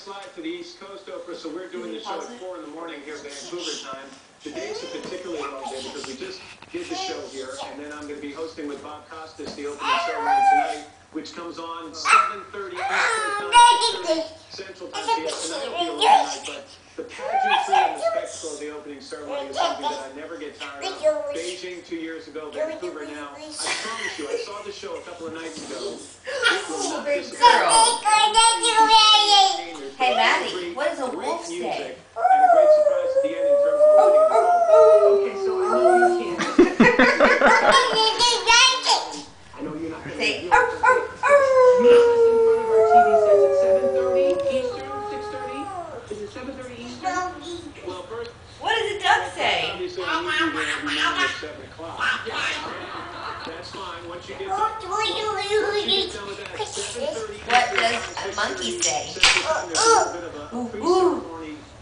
broadcast live to the East Coast, Oprah, so we're doing the show at 4 in the morning here, Vancouver time. Today's a particularly long day because we just did the show here, and then I'm going to be hosting with Bob Costas the opening ceremony tonight, which comes on 7:30 Eastern Time, 6:30 Central Time. So tonight will be a long night, but the pageantry and the spectacle of the opening ceremony is something that I never get tired of. Beijing 2 years ago, Vancouver now. I promise you, I saw the show a couple of nights ago. Oh, big girl. Hey, Maddie, what does a wolf say? And a great surprise at the end in terms of Okay, so I know you can't. I know you're not going to Say, do it. Meet us in front of our TV sets at 7:30 Eastern, 6:30. Is it 7:30 Eastern? Well, first, what does a duck say? obviously, I need you to have your morning at 7 o'clock. That's fine. Once you get done with that, 7:30 What does a monkey say? Ooh.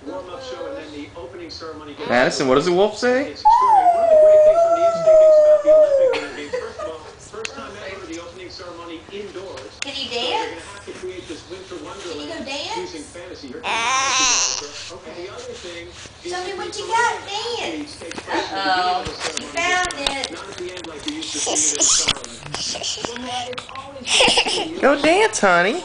Warm-up show, and then the opening ceremony. Madison, what does a wolf say? It's extraordinary. One of the great things, one of the interesting things about the Olympic Winter Games, first of all, first time ever the opening ceremony indoors. Can you So they're dance? going to have to create this winter wonderland. Can you go dance? Using fantasy. Okay, the other thing is Show me what you got, dance. Uh-oh, you found it. Not at the end like we used to see it in summer. Go dance, honey.